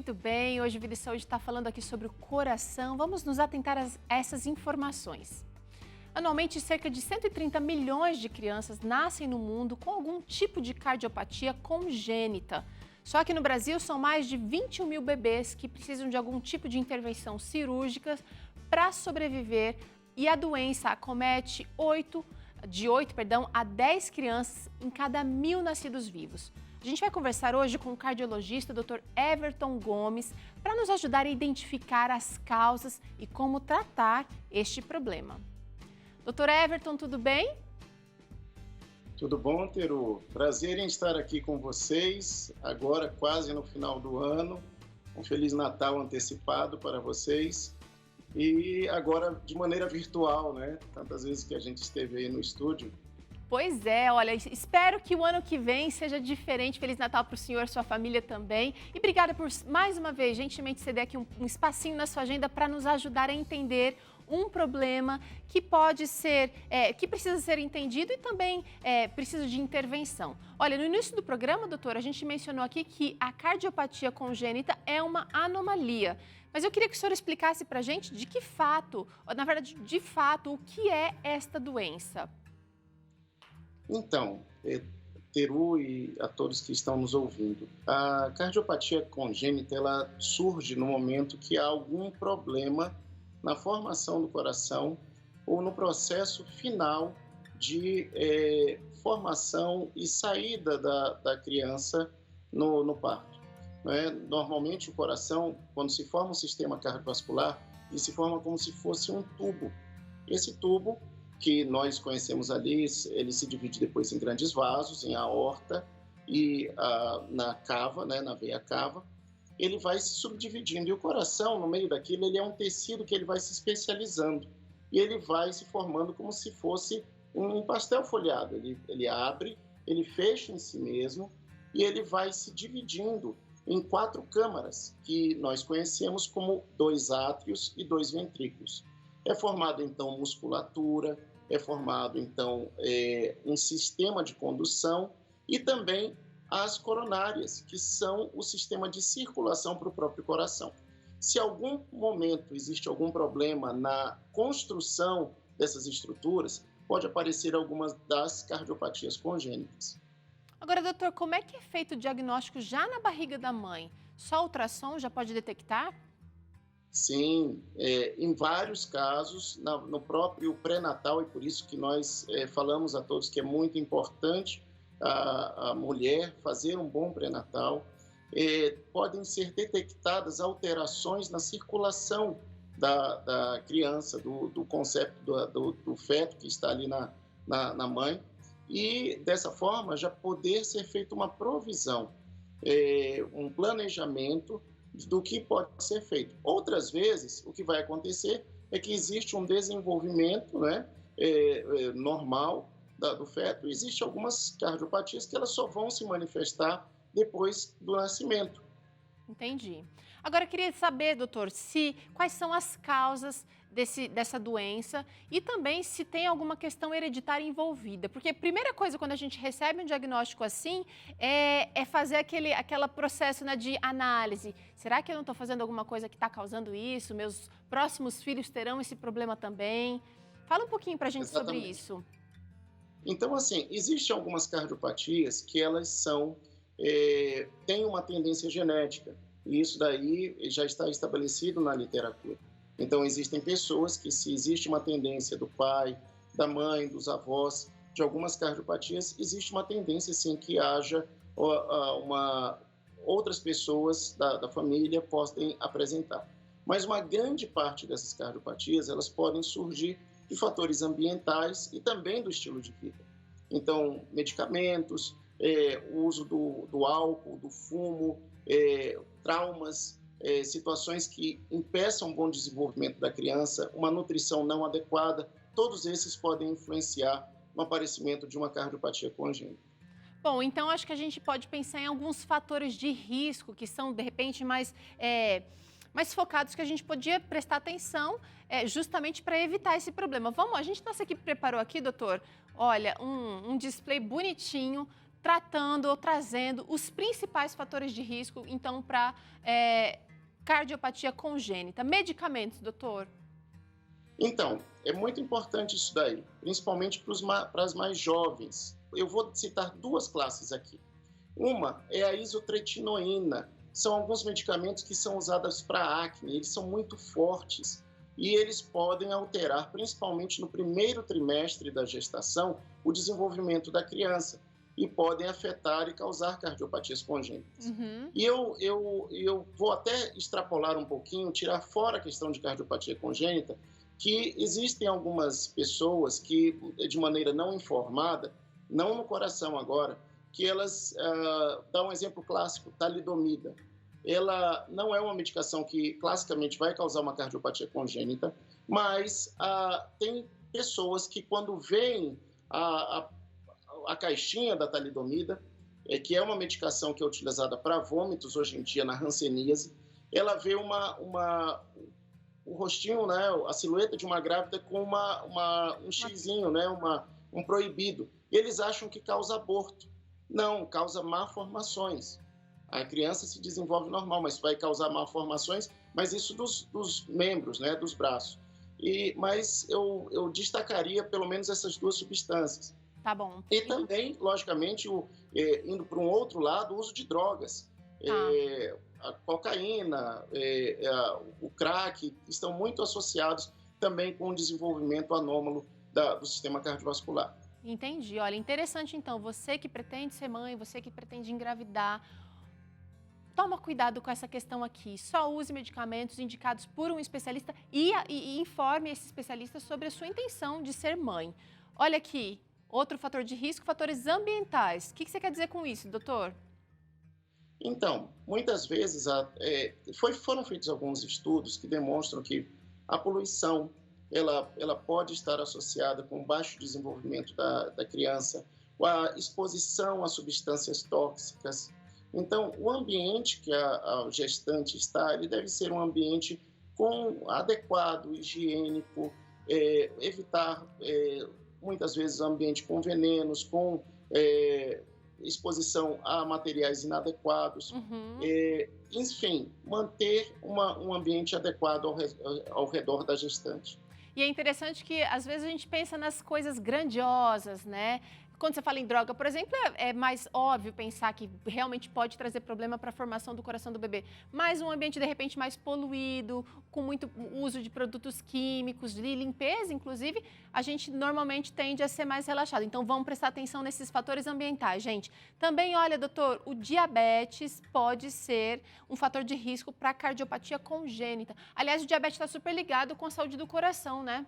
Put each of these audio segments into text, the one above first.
Muito bem, hoje o Vida e Saúde está falando aqui sobre o coração. Vamos nos atentar a essas informações. Anualmente, cerca de 130 milhões de crianças nascem no mundo com algum tipo de cardiopatia congênita. Só que no Brasil são mais de 21 mil bebês que precisam de algum tipo de intervenção cirúrgica para sobreviver e a doença acomete de 8 a 10 crianças em cada 1.000 nascidos vivos. A gente vai conversar hoje com o cardiologista Dr. Everton Gomes para nos ajudar a identificar as causas e como tratar este problema. Dr. Everton, tudo bem? Tudo bom, Teru? Prazer em estar aqui com vocês, agora quase no final do ano. Um Feliz Natal antecipado para vocês. E agora de maneira virtual, né? Tantas vezes que a gente esteve aí no estúdio. Pois é, olha, espero que o ano que vem seja diferente. Feliz Natal para o senhor e sua família também. E obrigada por, mais uma vez, gentilmente ceder aqui um espacinho na sua agenda para nos ajudar a entender um problema que pode ser, que precisa ser entendido e também precisa de intervenção. Olha, no início do programa, doutora, a gente mencionou aqui que a cardiopatia congênita é uma anomalia. Mas eu queria que o senhor explicasse para a gente de que fato, na verdade, de fato, o que é esta doença. Então, Teru e a todos que estão nos ouvindo, a cardiopatia congênita ela surge no momento que há algum problema na formação do coração ou no processo final de formação e saída da criança no parto. Né? Normalmente o coração, quando se forma um sistema cardiovascular, ele se forma como se fosse um tubo. Esse tubo que nós conhecemos ali, ele se divide depois em grandes vasos, em aorta e na cava, né, na veia cava, ele vai se subdividindo. E o coração, no meio daquilo, ele é um tecido que ele vai se especializando. E ele vai se formando como se fosse um pastel folhado. Ele abre, ele fecha em si mesmo e ele vai se dividindo em 4 câmaras, que nós conhecemos como 2 átrios e 2 ventrículos. É formado, então, musculatura, é formado, então, um sistema de condução e também as coronárias, que são o sistema de circulação para o próprio coração. Se algum momento existe algum problema na construção dessas estruturas, pode aparecer algumas das cardiopatias congênitas. Agora, doutor, como é que é feito o diagnóstico já na barriga da mãe? Só ultrassom já pode detectar? Sim, em vários casos, no próprio pré-natal, e por isso que nós falamos a todos que é muito importante a mulher fazer um bom pré-natal, podem ser detectadas alterações na circulação da criança, do concepto do feto que está ali na mãe, e dessa forma já poder ser feita uma provisão, um planejamento do que pode ser feito. Outras vezes, o que vai acontecer é que existe um desenvolvimento, né, normal do feto, e existem algumas cardiopatias que elas só vão se manifestar depois do nascimento. Entendi. Agora, eu queria saber, doutor, quais são as causas dessa doença e também se tem alguma questão hereditária envolvida. Porque a primeira coisa, quando a gente recebe um diagnóstico assim, é fazer aquele processo, né, de análise. Será que eu não estou fazendo alguma coisa que está causando isso? Meus próximos filhos terão esse problema também? Fala um pouquinho para a gente sobre isso. Então, assim, existem algumas cardiopatias que elas têm uma tendência genética. E isso daí já está estabelecido na literatura. Então, existem pessoas que, se existe uma tendência do pai, da mãe, dos avós, de algumas cardiopatias, existe uma tendência, sim, que haja outras pessoas da família podem apresentar. Mas uma grande parte dessas cardiopatias, elas podem surgir de fatores ambientais e também do estilo de vida. Então, medicamentos, o uso do álcool, do fumo, traumas, situações que impeçam o bom desenvolvimento da criança, uma nutrição não adequada, todos esses podem influenciar no aparecimento de uma cardiopatia congênita. Bom, então acho que a gente pode pensar em alguns fatores de risco que são, de repente, mais focados, que a gente podia prestar atenção justamente para evitar esse problema. A gente, nossa equipe preparou aqui, doutor, olha, um display bonitinho, tratando ou trazendo os principais fatores de risco, então, para cardiopatia congênita. Medicamentos, doutor? Então, é muito importante isso daí, principalmente para as mais jovens. Eu vou citar duas classes aqui. Uma é a isotretinoína. São alguns medicamentos que são usados para acne. Eles são muito fortes e eles podem alterar, principalmente no primeiro trimestre da gestação, o desenvolvimento da criança e podem afetar e causar cardiopatias congênitas. Uhum. E eu vou até extrapolar um pouquinho, tirar fora a questão de cardiopatia congênita, que existem algumas pessoas que, de maneira não informada, não no coração agora, que elas, dá um exemplo clássico, talidomida. Ela não é uma medicação que classicamente vai causar uma cardiopatia congênita, mas tem pessoas que quando veem a caixinha da talidomida, que é uma medicação que é utilizada para vômitos hoje em dia na hanseníase, ela vê o rostinho, né, a silhueta de uma grávida com um xizinho, né, um proibido. E eles acham que causa aborto. Não, causa malformações. A criança se desenvolve normal, mas vai causar malformações, mas isso dos membros, né, dos braços. Mas eu destacaria pelo menos essas duas substâncias. Tá bom. E também, logicamente, indo para um outro lado, o uso de drogas. A cocaína, o crack, estão muito associados também com o desenvolvimento anômalo do sistema cardiovascular. Entendi. Olha, interessante então, você que pretende ser mãe, você que pretende engravidar, toma cuidado com essa questão aqui. Só use medicamentos indicados por um especialista e informe esse especialista sobre a sua intenção de ser mãe. Olha aqui, outro fator de risco, fatores ambientais. O que você quer dizer com isso, doutor? Então, muitas vezes foram feitos alguns estudos que demonstram que a poluição ela pode estar associada com baixo desenvolvimento da criança, com a exposição a substâncias tóxicas. Então, o ambiente que a gestante está, ele deve ser um ambiente adequado, higiênico, evitar muitas vezes ambiente com venenos, com exposição a materiais inadequados, enfim, manter um ambiente adequado ao redor da gestante. E é interessante que, às vezes, a gente pensa nas coisas grandiosas, né? Quando você fala em droga, por exemplo, é mais óbvio pensar que realmente pode trazer problema para a formação do coração do bebê. Mas um ambiente, de repente, mais poluído, com muito uso de produtos químicos, de limpeza, inclusive, a gente normalmente tende a ser mais relaxado. Então, vamos prestar atenção nesses fatores ambientais, gente. Também, olha, doutor, o diabetes pode ser um fator de risco para cardiopatia congênita. Aliás, o diabetes está super ligado com a saúde do coração, né?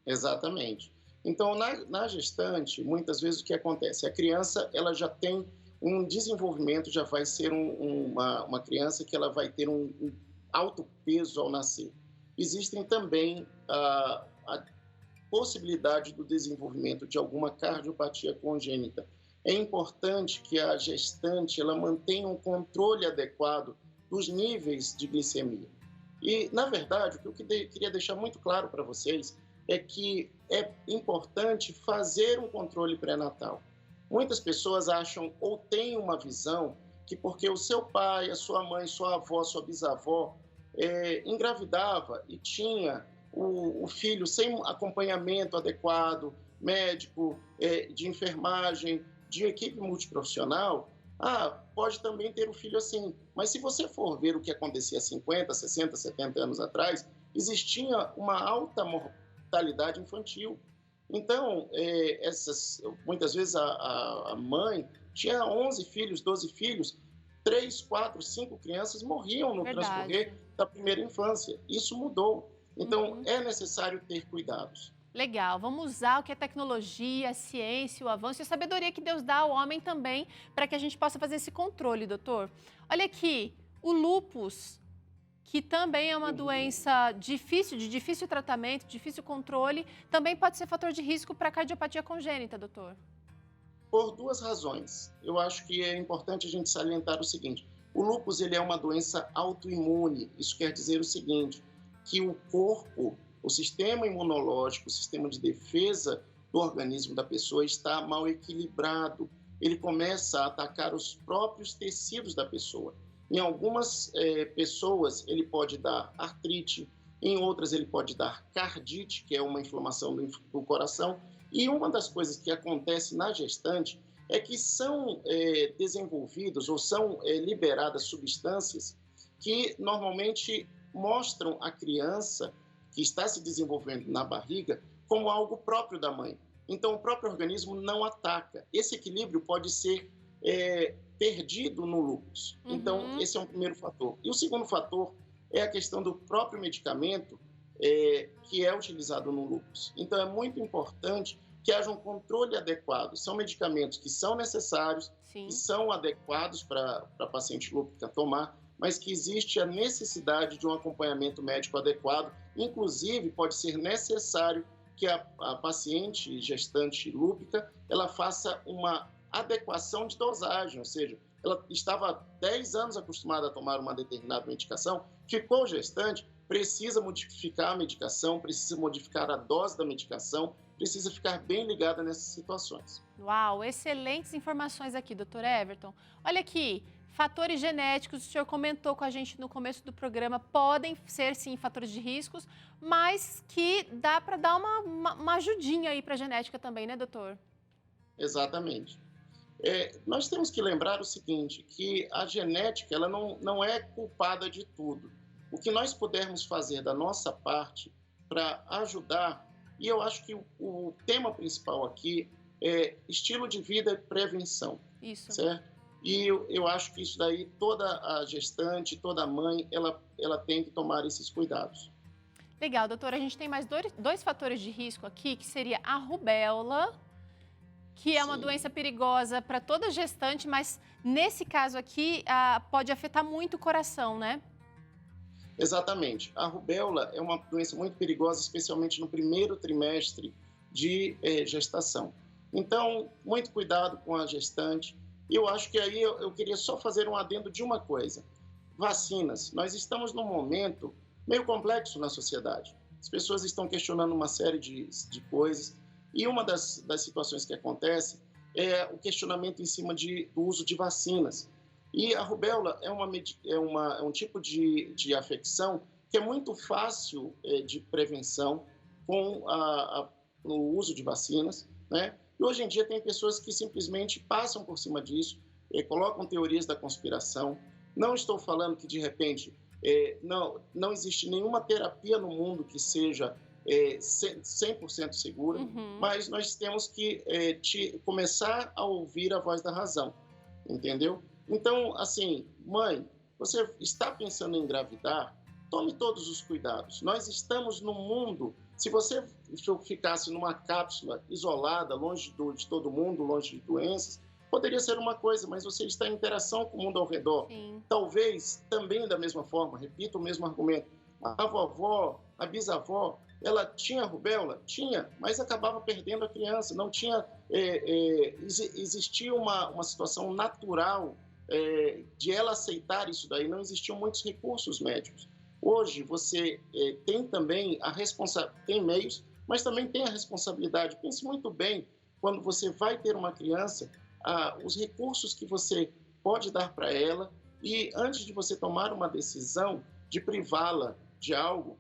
Exatamente. Então, na gestante, muitas vezes o que acontece? A criança ela já tem um desenvolvimento, já vai ser uma criança que ela vai ter um alto peso ao nascer. Existem também a possibilidade do desenvolvimento de alguma cardiopatia congênita. É importante que a gestante ela mantenha um controle adequado dos níveis de glicemia. E, na verdade, o que eu queria deixar muito claro para vocês é que é importante fazer um controle pré-natal. Muitas pessoas acham ou têm uma visão que porque o seu pai, a sua mãe, sua avó, sua bisavó engravidava e tinha o filho sem acompanhamento adequado, médico, de enfermagem, de equipe multiprofissional, pode também ter o filho assim. Mas se você for ver o que acontecia 50, 60, 70 anos atrás, existia uma alta mortalidade infantil. Então, muitas vezes a mãe tinha 11 filhos, 12 filhos, 3, 4, 5 crianças morriam no transcorrer da primeira infância. Isso mudou. Então, é necessário ter cuidados. Legal, vamos usar o que é tecnologia, a ciência, o avanço e a sabedoria que Deus dá ao homem também para que a gente possa fazer esse controle, doutor. Olha aqui, o lúpus, que também é uma doença de difícil tratamento, difícil controle, também pode ser fator de risco para cardiopatia congênita, doutor? Por duas razões. Eu acho que é importante a gente salientar o seguinte: o lúpus ele é uma doença autoimune. Isso quer dizer o seguinte, que o corpo, o sistema imunológico, o sistema de defesa do organismo da pessoa está mal equilibrado. ele começa a atacar os próprios tecidos da pessoa. Em algumas pessoas, ele pode dar artrite, em outras ele pode dar cardite, que é uma inflamação do coração. E uma das coisas que acontece na gestante é que são desenvolvidos ou são liberadas substâncias que normalmente mostram a criança que está se desenvolvendo na barriga como algo próprio da mãe. Então, o próprio organismo não ataca. Esse equilíbrio pode ser perdido no lúpus. Então, esse é um primeiro fator. E o segundo fator é a questão do próprio medicamento que é utilizado no lúpus. Então, é muito importante que haja um controle adequado. São medicamentos que são necessários, Sim. que são adequados para a paciente lúpica tomar, mas que existe a necessidade de um acompanhamento médico adequado. Inclusive, pode ser necessário que a paciente gestante lúpica ela faça uma adequação de dosagem, ou seja, ela estava há 10 anos acostumada a tomar uma determinada medicação, ficou gestante, precisa modificar a medicação, precisa modificar a dose da medicação, precisa ficar bem ligada nessas situações. Uau, excelentes informações aqui, doutor Everton. Olha aqui, fatores genéticos, o senhor comentou com a gente no começo do programa, podem ser sim fatores de riscos, mas que dá para dar uma ajudinha aí para a genética também, né, doutor? Exatamente. Nós temos que lembrar o seguinte, que a genética ela não é culpada de tudo. O que nós pudermos fazer da nossa parte para ajudar, e eu acho que o tema principal aqui é estilo de vida e prevenção. Isso. Certo? E eu acho que isso daí, toda a gestante, toda mãe, ela tem que tomar esses cuidados. Legal, doutora. A gente tem mais dois fatores de risco aqui, que seria a rubéola, que é uma doença perigosa para toda gestante, mas nesse caso aqui pode afetar muito o coração, né? Exatamente. A rubéola é uma doença muito perigosa, especialmente no primeiro trimestre de gestação. Então, muito cuidado com a gestante. E eu acho que aí eu queria só fazer um adendo de uma coisa. Vacinas. Nós estamos num momento meio complexo na sociedade. As pessoas estão questionando uma série de coisas. E uma das situações que acontece é o questionamento em cima do uso de vacinas. E a rubéola é um tipo de afecção que é muito fácil de prevenção com o uso de vacinas, né? E hoje em dia tem pessoas que simplesmente passam por cima disso, colocam teorias da conspiração. Não estou falando que, de repente, não existe nenhuma terapia no mundo que seja 100% segura, mas nós temos que começar a ouvir a voz da razão, entendeu? Então, assim, mãe, você está pensando em engravidar? Tome todos os cuidados. Nós estamos no mundo. Se você ficasse numa cápsula isolada, longe de todo mundo, longe de doenças, poderia ser uma coisa, mas você está em interação com o mundo ao redor. Sim. Talvez, também da mesma forma, repito o mesmo argumento, a vovó, a bisavó, ela tinha rubéola? Tinha, mas acabava perdendo a criança. Não tinha... existia uma situação natural de ela aceitar isso daí. Não existiam muitos recursos médicos. Hoje, você tem também tem meios, mas também tem a responsabilidade. Pense muito bem, quando você vai ter uma criança, os recursos que você pode dar para ela e, antes de você tomar uma decisão de privá-la de algo,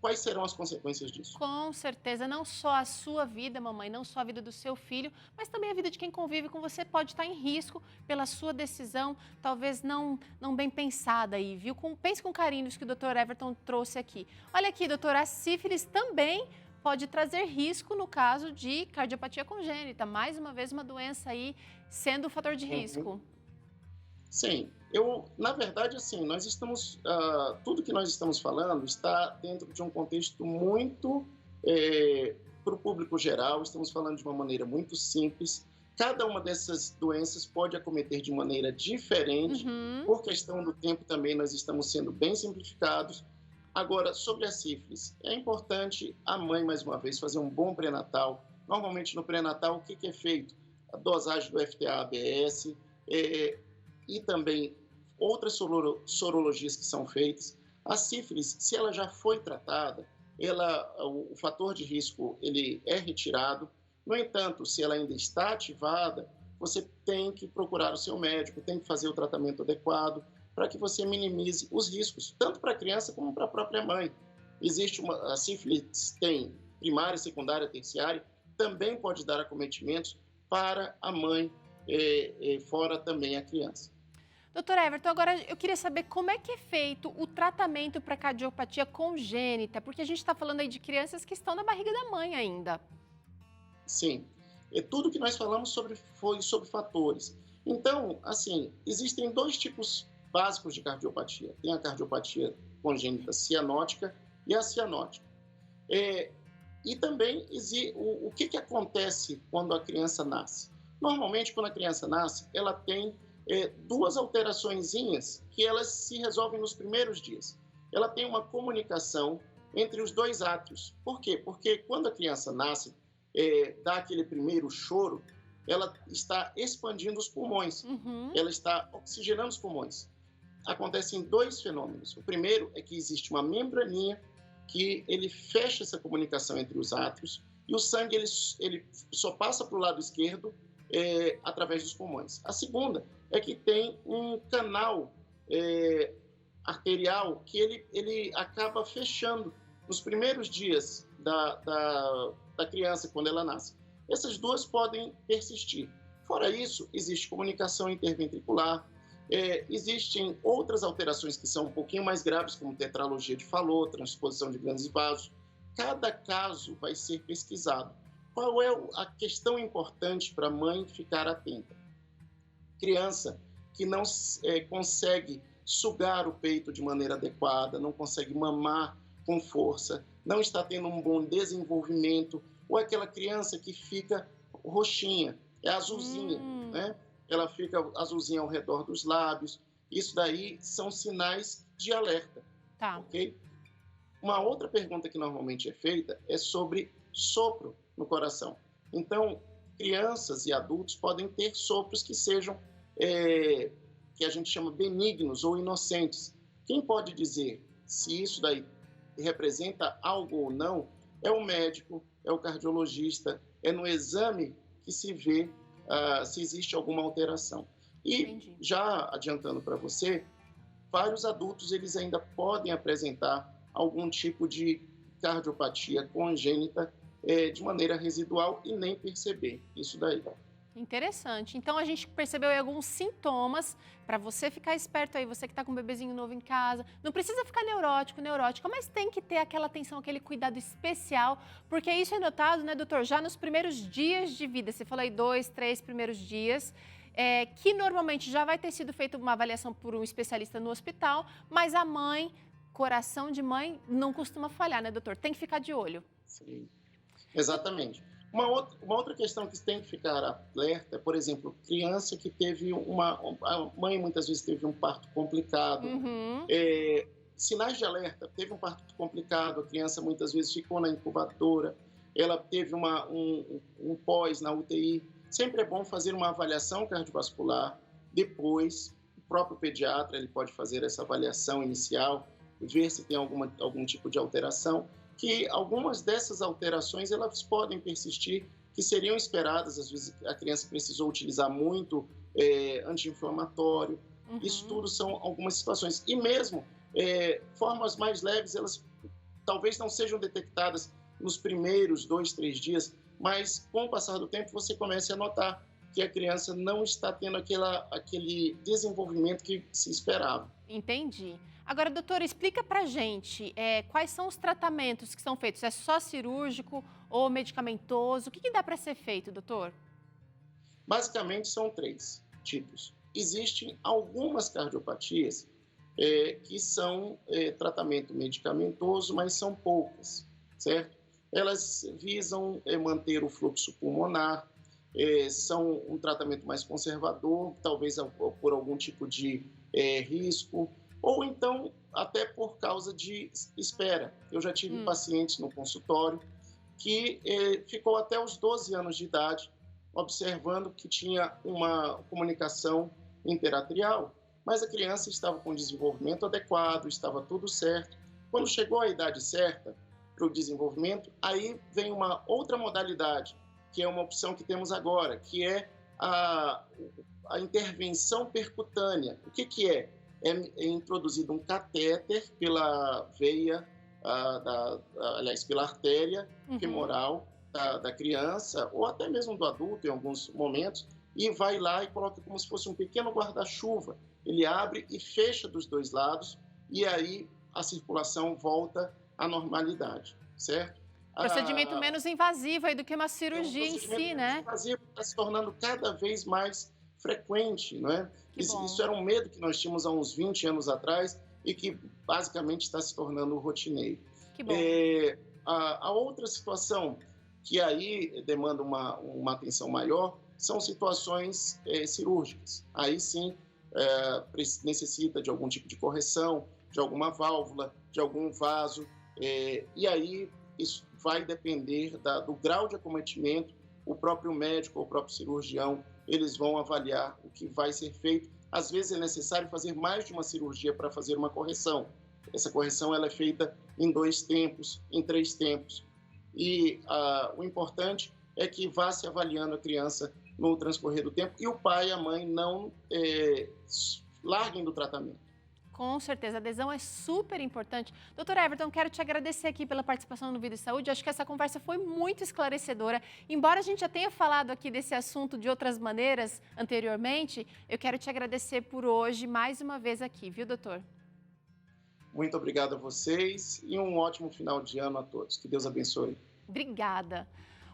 quais serão as consequências disso? Com certeza, não só a sua vida, mamãe, não só a vida do seu filho, mas também a vida de quem convive com você pode estar em risco pela sua decisão, talvez não bem pensada aí, viu? Pense com carinho isso que o Dr. Everton trouxe aqui. Olha aqui, doutora, a sífilis também pode trazer risco no caso de cardiopatia congênita. Mais uma vez, uma doença aí sendo um fator de risco. Sim, na verdade, assim, nós estamos, tudo que nós estamos falando está dentro de um contexto muito para o público geral, estamos falando de uma maneira muito simples. Cada uma dessas doenças pode acometer de maneira diferente, por questão do tempo também nós estamos sendo bem simplificados. Agora, sobre a sífilis, é importante a mãe, mais uma vez, fazer um bom pré-natal. Normalmente no pré-natal, o que é feito? A dosagem do FTA-ABS, e também outras sorologias que são feitas. A sífilis, se ela já foi tratada, o fator de risco ele é retirado. No entanto, se ela ainda está ativada, você tem que procurar o seu médico, tem que fazer o tratamento adequado para que você minimize os riscos, tanto para a criança como para a própria mãe. A sífilis tem primária, secundária, terciária, também pode dar acometimentos para a mãe, fora também a criança. Doutor Everton, agora eu queria saber como é que é feito o tratamento para cardiopatia congênita, porque a gente está falando aí de crianças que estão na barriga da mãe ainda. Sim, tudo que nós falamos foi sobre fatores. Então, assim, existem dois tipos básicos de cardiopatia. Tem a cardiopatia congênita cianótica e a cianótica. E também o que acontece quando a criança nasce? Normalmente, quando a criança nasce, ela tem duas alteraçõezinhas que elas se resolvem nos primeiros dias. Ela tem uma comunicação entre os dois átrios. Por quê? Porque quando a criança nasce, dá aquele primeiro choro, ela está expandindo os pulmões, ela está oxigenando os pulmões. Acontecem dois fenômenos. O primeiro é que existe uma membraninha que ele fecha essa comunicação entre os átrios e o sangue ele só passa para o lado esquerdo através dos pulmões. A segunda é que tem um canal arterial que ele acaba fechando nos primeiros dias da criança, quando ela nasce. Essas duas podem persistir. Fora isso, existe comunicação interventricular, existem outras alterações que são um pouquinho mais graves, como tetralogia de Fallot, transposição de grandes vasos. Cada caso vai ser pesquisado. Qual é a questão importante para a mãe ficar atenta? Criança que não consegue sugar o peito de maneira adequada, não consegue mamar com força, não está tendo um bom desenvolvimento, ou aquela criança que fica roxinha, azulzinha, né? Ela fica azulzinha ao redor dos lábios. Isso daí são sinais de alerta, Tá. ok? Uma outra pergunta que normalmente é feita é sobre sopro no coração. Então, crianças e adultos podem ter sopros que sejam, que a gente chama benignos ou inocentes. Quem pode dizer se isso daí representa algo ou não é o médico, é o cardiologista, é no exame que se vê se existe alguma alteração. E, Entendi. já adiantando para você, vários adultos eles ainda podem apresentar algum tipo de cardiopatia congênita de maneira residual e nem perceber isso daí. Interessante. Então, a gente percebeu aí alguns sintomas para você ficar esperto aí, você que está com um bebezinho novo em casa. Não precisa ficar neurótica, mas tem que ter aquela atenção, aquele cuidado especial, porque isso é notado, né, doutor, já nos primeiros dias de vida. Você falou aí 2, 3 primeiros dias, que normalmente já vai ter sido feita uma avaliação por um especialista no hospital, mas a mãe, coração de mãe, não costuma falhar, né, doutor? Tem que ficar de olho. Sim, exatamente. Uma outra questão que tem que ficar alerta é, por exemplo, criança que teve a mãe muitas vezes teve um parto complicado. Sinais de alerta: teve um parto complicado, a criança muitas vezes ficou na incubadora, ela teve um pós na UTI. Sempre é bom fazer uma avaliação cardiovascular. Depois, o próprio pediatra ele pode fazer essa avaliação inicial, ver se tem algum tipo de alteração, que algumas dessas alterações elas podem persistir, que seriam esperadas. Às vezes a criança precisou utilizar muito anti-inflamatório. Isso tudo são algumas situações. E mesmo formas mais leves, elas talvez não sejam detectadas nos primeiros 2, 3 dias, mas com o passar do tempo você começa a notar que a criança não está tendo aquele desenvolvimento que se esperava. Entendi. Agora, doutora, explica pra gente quais são os tratamentos que são feitos. É só cirúrgico ou medicamentoso? O que dá para ser feito, doutor? Basicamente, são 3 tipos. Existem algumas cardiopatias que são tratamento medicamentoso, mas são poucas, certo? Elas visam manter o fluxo pulmonar, são um tratamento mais conservador, talvez por algum tipo de risco, ou então até por causa de espera. Eu já tive pacientes no consultório que ficou até os 12 anos de idade observando que tinha uma comunicação interatrial, mas a criança estava com desenvolvimento adequado, estava tudo certo. Quando chegou a idade certa para o desenvolvimento, aí vem uma outra modalidade, que é uma opção que temos agora, que é a, a intervenção percutânea. O que é? É introduzido um catéter pela veia, aliás, pela artéria femoral da criança, ou até mesmo do adulto em alguns momentos, e vai lá e coloca como se fosse um pequeno guarda-chuva. Ele abre e fecha dos dois lados, e aí a circulação volta à normalidade, certo? Procedimento menos invasivo aí do que uma cirurgia em si, né? Invasivo está se tornando cada vez mais frequente, não é? Isso era um medo que nós tínhamos há uns 20 anos atrás e que basicamente está se tornando rotineiro. Que bom. A outra situação que aí demanda uma atenção maior são situações cirúrgicas. Aí sim necessita de algum tipo de correção, de alguma válvula, de algum vaso, e aí isso vai depender do grau de acometimento. O próprio médico ou o próprio cirurgião, eles vão avaliar o que vai ser feito. Às vezes é necessário fazer mais de uma cirurgia para fazer uma correção. Essa correção ela é feita em 2 tempos, em 3 tempos. E o importante é que vá se avaliando a criança no transcorrer do tempo e o pai e a mãe não larguem do tratamento. Com certeza, a adesão é super importante. Doutor Everton, quero te agradecer aqui pela participação no Vida e Saúde. Acho que essa conversa foi muito esclarecedora. Embora a gente já tenha falado aqui desse assunto de outras maneiras anteriormente, eu quero te agradecer por hoje, mais uma vez aqui, viu, doutor? Muito obrigado a vocês e um ótimo final de ano a todos. Que Deus abençoe. Obrigada.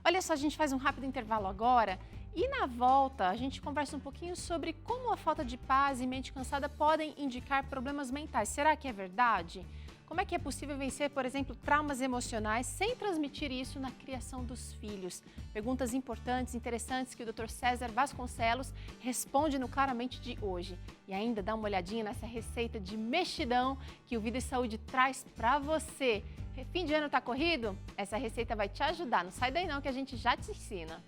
Olha só, a gente faz um rápido intervalo agora e na volta a gente conversa um pouquinho sobre como a falta de paz e mente cansada podem indicar problemas mentais. Será que é verdade? Como é que é possível vencer, por exemplo, traumas emocionais sem transmitir isso na criação dos filhos? Perguntas importantes, interessantes que o Dr. César Vasconcelos responde no Claramente de hoje. E ainda dá uma olhadinha nessa receita de mexidão que o Vida e Saúde traz para você. Fim de ano tá corrido? Essa receita vai te ajudar. Não sai daí não que a gente já te ensina.